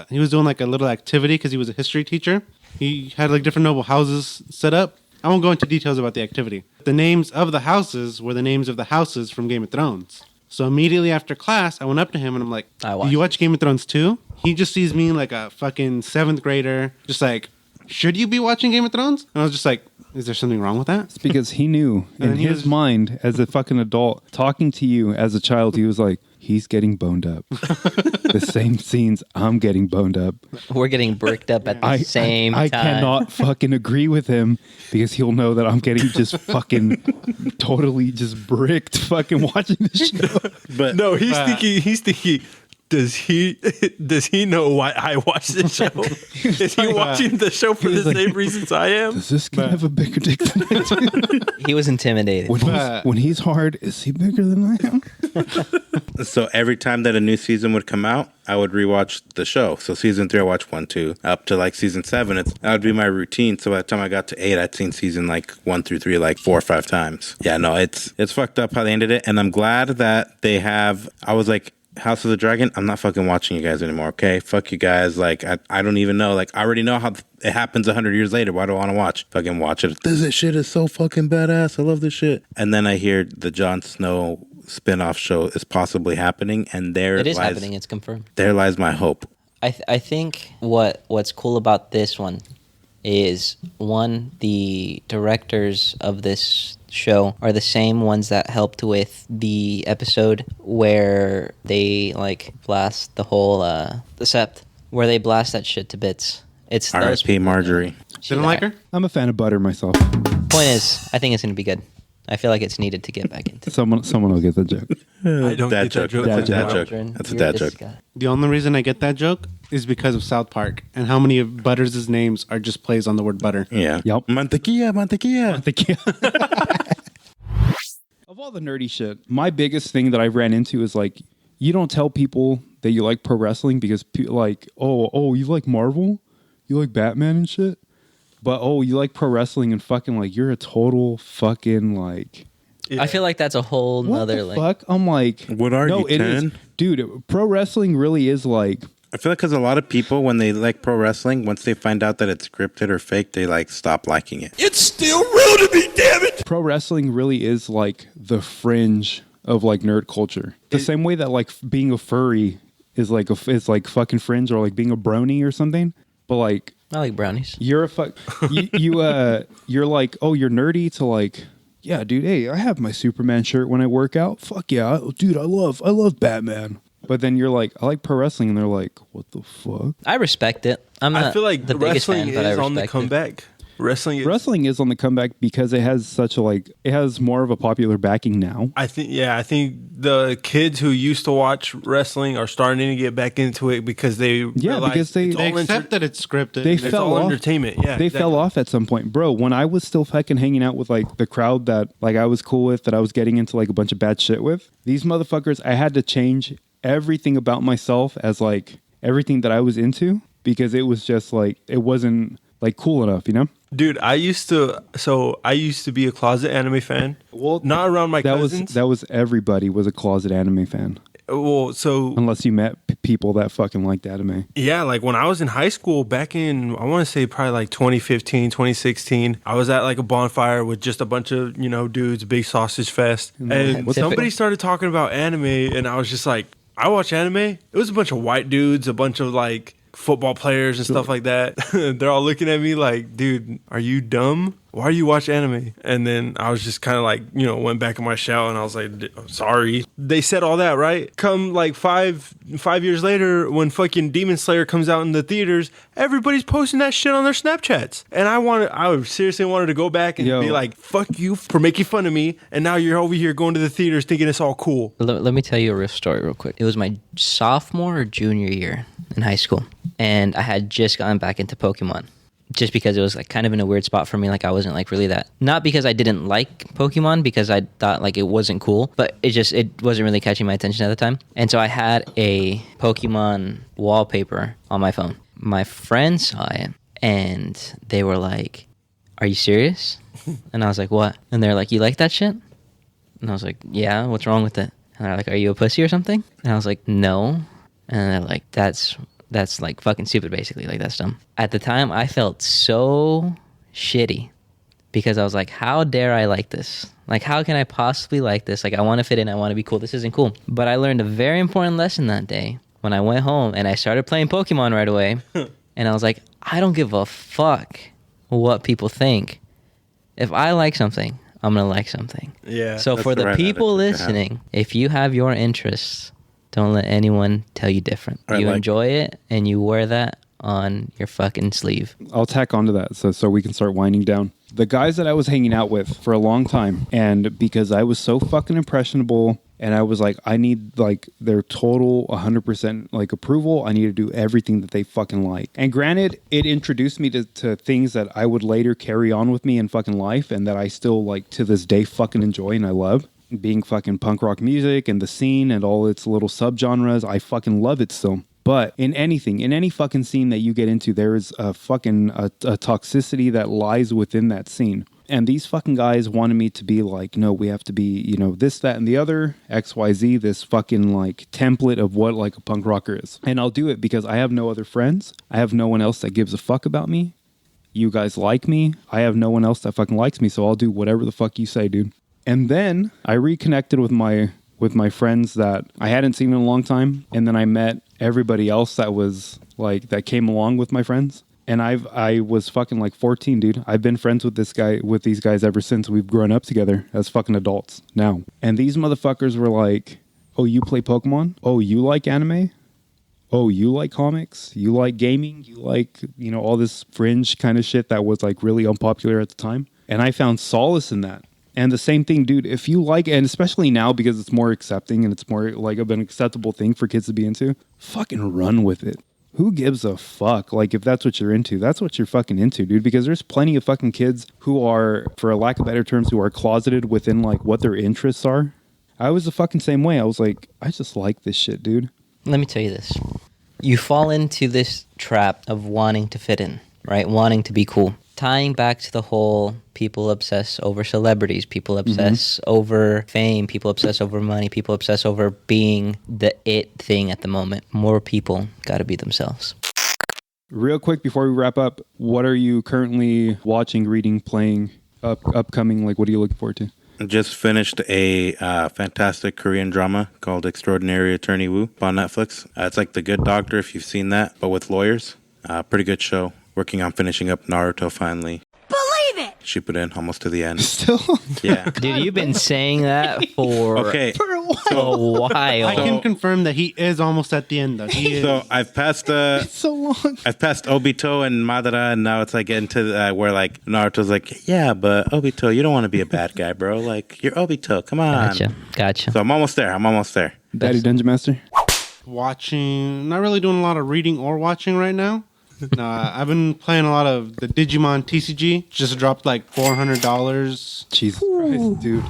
he was doing like a little activity because he was a history teacher. He had like different noble houses set up. I won't go into details about the activity. The names of the houses were the names of the houses from Game of Thrones. So immediately after class, I went up to him and I'm like, I "Do you watch Game of Thrones too?" He just sees me like a fucking 7th grader, just like, "Should you be watching Game of Thrones?" And I was just like, "Is there something wrong with that?" It's because he knew in he his was- mind as a fucking adult, talking to you as a child, he was like, he's getting boned up. The same scenes I'm getting boned up. We're getting bricked up at the same I time. cannot fucking agree with him because he'll know that I'm getting just fucking totally just bricked fucking watching the show. But No, he's thinking. Does he know why I watch this show? Is he watching the show for the like, same reasons I am? Does this kid have a bigger dick than I do? He was intimidated. When he's hard, is he bigger than I am? so every time that a new season would come out, I would rewatch the show. So season 3, I watched 1, 2, up to like season 7. That would be my routine. So by the time I got to 8, I'd seen season like 1 through 3 like 4 or 5 times. Yeah, no, it's fucked up how they ended it. And I'm glad that they have. I was like, House of the Dragon, I'm not fucking watching you guys anymore, okay? Fuck you guys. Like, I don't even know. Like, I already know how it happens 100 years later. Why do I want to watch? Fucking watch it. This shit is so fucking badass. I love this shit. And then I hear the Jon Snow spin-off show is possibly happening, and It is happening. It's confirmed. There lies my hope. I think what's cool about this one is, one, the directors of this show are the same ones that helped with the episode where they like blast the whole the sept, where they blast that shit to bits. It's those R.I.P. people. Marjorie. Didn't like her? I'm a fan of butter myself. Point is, I think it's going to be good. I feel like it's needed to get back into. Someone will get the joke. I don't Dad get that joke. joke. That's a dad Children, joke. That's a you're dad this joke. guy. The only reason I get that joke is because of South Park and how many of Butters' names are just plays on the word butter. Yeah. Yep. Mantequilla. Of all the nerdy shit, my biggest thing that I ran into is like, you don't tell people that you like pro wrestling because like, oh, you like Marvel? You like Batman and shit? But you like pro wrestling and fucking like, you're a total fucking like... I feel like that's a whole What nother the like. fuck? I'm like... What are you, it is- 10? Dude, pro wrestling really is like... I feel like because a lot of people, when they like pro wrestling, once they find out that it's scripted or fake, they like stop liking it. It's still real to me, damn it! Pro wrestling really is like the fringe of like nerd culture. The same way that like being a furry is like is like fucking fringe, or like being a brony or something. But like I like brownies. you're a you're like, oh, you're nerdy to like, yeah, dude, hey, I have my Superman shirt when I work out. Fuck yeah, dude, I love Batman. But then you're like, I like pro wrestling, and they're like, what the fuck? I respect it. I'm not I feel like the biggest wrestling fan, but I is on the respect it. comeback. Wrestling is on the comeback because it has such a like, it has more of a popular backing now. I think the kids who used to watch wrestling are starting to get back into it because they realize because they it's all Accept that it's scripted. They it's fell all off. entertainment. Yeah, They exactly. fell off at some point, bro. When I was still fucking hanging out with like the crowd that like I was cool with, that I was getting into like a bunch of bad shit with, these motherfuckers, I had to change everything about myself as like everything that I was into because it was just like it wasn't like cool enough, you know? Dude, I used to be a closet anime fan. Well, not around my cousins. That was everybody was a closet anime fan. Well, so unless you met people that fucking liked anime. Yeah, like when I was in high school back in, I want to say probably like 2015, 2016, I was at like a bonfire with just a bunch of, dudes, big sausage fest. And somebody started talking about anime and I was just like, I watch anime. It was a bunch of white dudes, a bunch of like football players and stuff like that. They're all looking at me like, dude, are you dumb? Why do you watch anime? And then I was just kind of like, went back in my shell and I was like, sorry. They said all that, right? Come like five years later when fucking Demon Slayer comes out in the theaters, everybody's posting that shit on their Snapchats. And I seriously wanted to go back and be like, fuck you for making fun of me. And now you're over here going to the theaters thinking it's all cool. Let me tell you a real story real quick. It was my sophomore or junior year in high school. And I had just gotten back into Pokemon. Just because it was like kind of in a weird spot for me, like I wasn't like really that, not because I didn't like Pokemon, because I thought like it wasn't cool, but it wasn't really catching my attention at the time. And so I had a Pokemon wallpaper on my phone. My friends saw it and they were like, "Are you serious?" And I was like, "What?" And they're like, "You like that shit?" And I was like, "Yeah, what's wrong with it?" And they're like, "Are you a pussy or something?" And I was like, "No." And they're like, that's like fucking stupid, basically. Like, that's dumb. At the time, I felt so shitty because I was like, how dare I like this? Like, how can I possibly like this? Like, I want to fit in. I want to be cool. This isn't cool. But I learned a very important lesson that day when I went home and I started playing Pokemon right away. And I was like, I don't give a fuck what people think. If I like something, I'm going to like something. Yeah. So for the people listening, if you have your interests, don't let anyone tell you different. You enjoy it, and you wear that on your fucking sleeve. I'll tack onto that so we can start winding down. The guys that I was hanging out with for a long time, and because I was so fucking impressionable, and I was like, I need like their total 100% like approval. I need to do everything that they fucking like. And granted, it introduced me to things that I would later carry on with me in fucking life, and that I still like to this day fucking enjoy and I love. Being fucking punk rock music and the scene and all its little subgenres, I fucking love it still. But in any fucking scene that you get into, there is a fucking a toxicity that lies within that scene. And these fucking guys wanted me to be like, no, we have to be, this, that, and the other, XYZ, this fucking like template of what like a punk rocker is. And I'll do it because I have no other friends. I have no one else that gives a fuck about me. You guys like me. I have no one else that fucking likes me. So I'll do whatever the fuck you say, dude. And then I reconnected with my friends that I hadn't seen in a long time, and then I met everybody else that came along with my friends. And I was fucking like 14, dude. I've been friends with these guys ever since. We've grown up together as fucking adults now. And these motherfuckers were like, "Oh, you play Pokemon? Oh, you like anime? Oh, you like comics? You like gaming? You like, all this fringe kind of shit that was like really unpopular at the time?" And I found solace in that. And the same thing, dude, if you like, and especially now because it's more accepting and it's more like an acceptable thing for kids to be into, fucking run with it. Who gives a fuck? Like, if that's what you're into, that's what you're fucking into, dude, because there's plenty of fucking kids who are, for a lack of better terms, who are closeted within like what their interests are. I was the fucking same way. I was like, I just like this shit, dude. Let me tell you this. You fall into this trap of wanting to fit in, right? Wanting to be cool. Tying back to the whole people obsess over celebrities, people obsess over fame, people obsess over money, people obsess over being the it thing at the moment. More people got to be themselves. Real quick before we wrap up, what are you currently watching, reading, playing, upcoming? Like, what are you looking forward to? I just finished a fantastic Korean drama called Extraordinary Attorney Woo on Netflix. It's like The Good Doctor, if you've seen that, but with lawyers. Pretty good show. Working on finishing up Naruto finally. Believe it! Shippuden almost to the end. Still? Yeah. Dude, you've been saying that for Okay. a while. I can confirm that he is almost at the end, though. He is. So I've passed It's so long. I've passed Obito and Madara, and now it's like getting to where like Naruto's like, yeah, but Obito, you don't want to be a bad guy, bro. Like, you're Obito. Come on. Gotcha. So I'm almost there. Daddy Dungeon Master? Watching, not really doing a lot of reading or watching right now. No, I've been playing a lot of the Digimon TCG. Just dropped like $400. Jesus Christ, dude.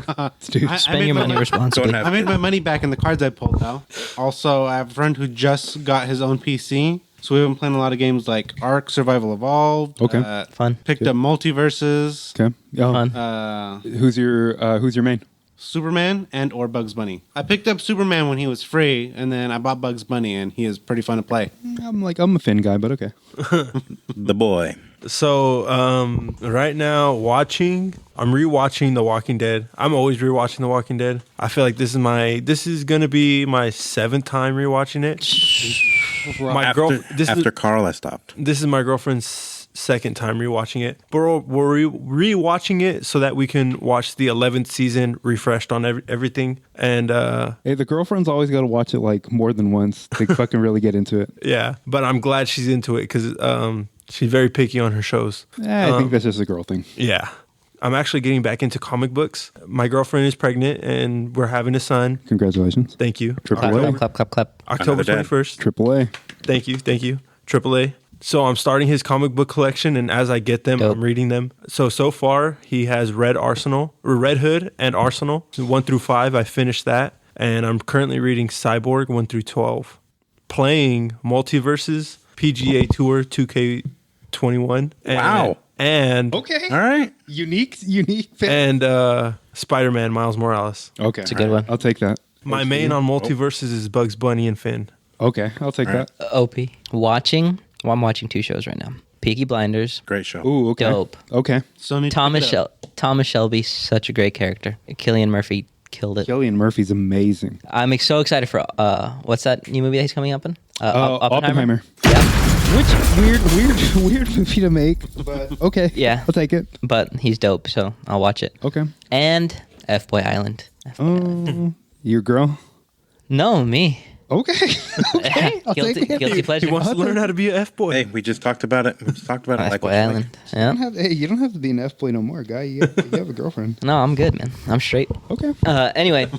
Dude. Spend your money responsibly. Don't I made my money back in the cards I pulled out. Also, I have a friend who just got his own PC. So we've been playing a lot of games like Ark, Survival Evolved. Okay. Fun. Picked up Multiverses. Okay. Oh, Fun. who's your main? Superman and or Bugs Bunny. I picked up Superman when he was free, and then I bought Bugs Bunny, and he is pretty fun to play. I'm a Finn guy, but okay. The boy. So right now, I'm rewatching The Walking Dead. I'm always rewatching The Walking Dead. I feel like this is gonna be my 7th time rewatching it. After Carl, I stopped. This is my girlfriend's 2nd time rewatching it. But we're rewatching it so that we can watch the 11th season refreshed on everything. And Hey, the girlfriend's always got to watch it like more than once to fucking really get into it. yeah, but I'm glad she's into it because she's very picky on her shows. I think that's just a girl thing. Yeah. I'm actually getting back into comic books. My girlfriend is pregnant and we're having a son. Congratulations. Thank you. Triple Clap, A. clap, clap, clap, clap. October Another dad. 21st. Triple A. Thank you. AAA. So I'm starting his comic book collection, and as I get them, Dope. I'm reading them. So far, he has Red Hood and Arsenal, 1 through 5. I finished that, and I'm currently reading Cyborg 1 through 12. Playing Multiverses, PGA Tour 2K21. Wow. And Okay. All right. Unique fit. and Spider-Man Miles Morales. Okay. It's a good one. I'll take that. My main on Multiverses is Bugs Bunny and Finn. Okay. I'll take that. OP. I'm watching 2 shows right now. Peaky Blinders. Great show. Ooh, okay. Dope. Okay. Sony Thomas Shelby, such a great character. Cillian Murphy killed it. Cillian Murphy's amazing. I'm so excited for what's that new movie that he's coming up in? Oppenheimer. Yeah. Which weird movie to make, but okay. Yeah. I'll take it. But he's dope, so I'll watch it. Okay. And F-Boy Island. Your girl? No, me. Okay. Okay. I'll take it. Guilty pleasure. He wants to learn how to be an F-boy. Hey, we just talked about it. Like F-Boy what you Island. like. Yeah. You don't have to be an F-boy no more, guy. You have a girlfriend. No, I'm good, man. I'm straight. Okay. Anyway,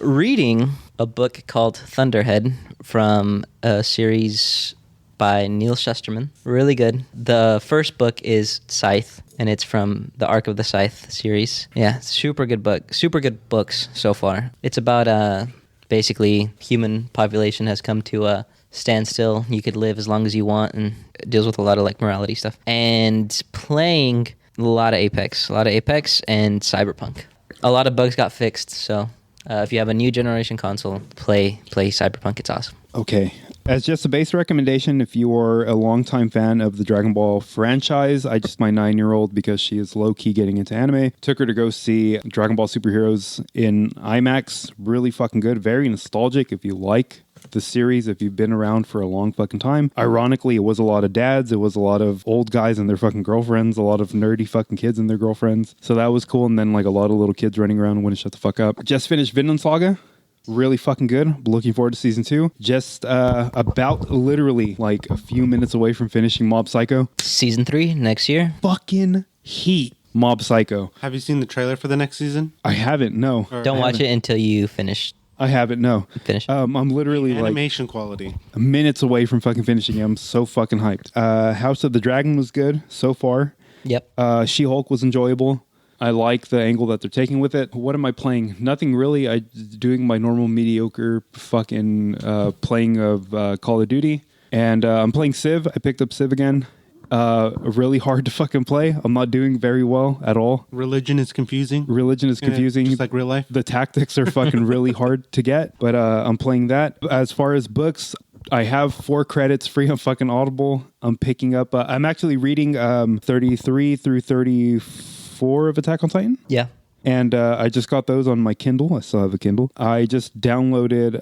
reading a book called Thunderhead from a series by Neil Shusterman. Really good. The first book is Scythe, and it's from the Arc of the Scythe series. Yeah, super good book. Super good books so far. It's about basically human population has come to a standstill. You could live as long as you want, and it deals with a lot of like morality stuff. And playing a lot of Apex and Cyberpunk. A lot of bugs got fixed, so if you have a new generation console, play Cyberpunk. It's awesome. Okay. As just a base recommendation, if you are a longtime fan of the Dragon Ball franchise, my 9-year-old, because she is low-key getting into anime, took her to go see Dragon Ball Superheroes in IMAX. Really fucking good. Very nostalgic if you like the series, if you've been around for a long fucking time. Ironically, it was a lot of dads. It was a lot of old guys and their fucking girlfriends, a lot of nerdy fucking kids and their girlfriends. So that was cool. And then like a lot of little kids running around and wouldn't shut the fuck up. Just finished Vinland Saga. Really fucking good. Looking forward to season 2. Just about literally like a few minutes away from finishing Mob Psycho. Season 3 next year. Fucking heat. Mob Psycho. Have you seen the trailer for the next season? I haven't, no. Don't watch it until you finish. I haven't, no. Finish. I'm literally like Animation quality. minutes away from fucking finishing it. I'm so fucking hyped. House of the Dragon was good so far. Yep. She-Hulk was enjoyable. I like the angle that they're taking with it. What am I playing? Nothing really. I doing my normal mediocre fucking playing of Call of Duty. And I'm playing Civ. I picked up Civ again. Really hard to fucking play. I'm not doing very well at all. Religion is confusing. Confusing. Just like real life. The tactics are fucking really hard to get. But I'm playing that. As far as books, I have 4 credits free on fucking Audible. I'm picking up. I'm actually reading 33 through 34 of Attack on Titan. Yeah. And I just got those on my Kindle. I still have a Kindle. I just downloaded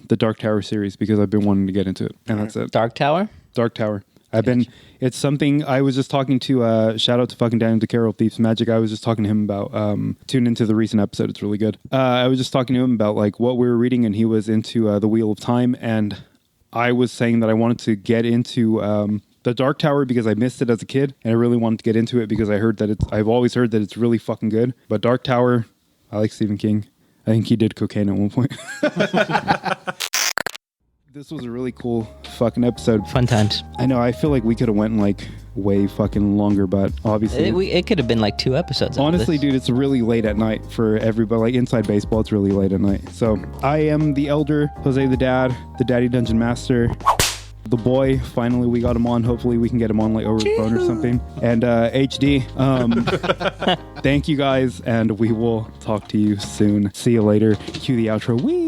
the Dark Tower series because I've been wanting to get into it. And that's it. Dark Tower? Dark Tower. It's something I was just talking to, shout out to fucking Daniel DeCarroll, Thieves Magic. I was just talking to him about, tune into the recent episode. It's really good. I was just talking to him about like what we were reading, and he was into The Wheel of Time. And I was saying that I wanted to get into the Dark Tower because I missed it as a kid, and I really wanted to get into it because I've always heard that it's really fucking good. But Dark Tower, I like Stephen King. I think he did cocaine at one point. This was a really cool fucking episode. Fun times. I know. I feel like we could have went like way fucking longer, but obviously, It could have been like 2 episodes. honestly, dude, it's really late at night for everybody. Like inside baseball, it's really late at night. So I am the elder, Jose the dad, the daddy dungeon master, the boy. Finally, we got him on. Hopefully, we can get him on like over the phone or something. And HD. Thank you guys, and we will talk to you soon. See you later. Cue the outro. Wee.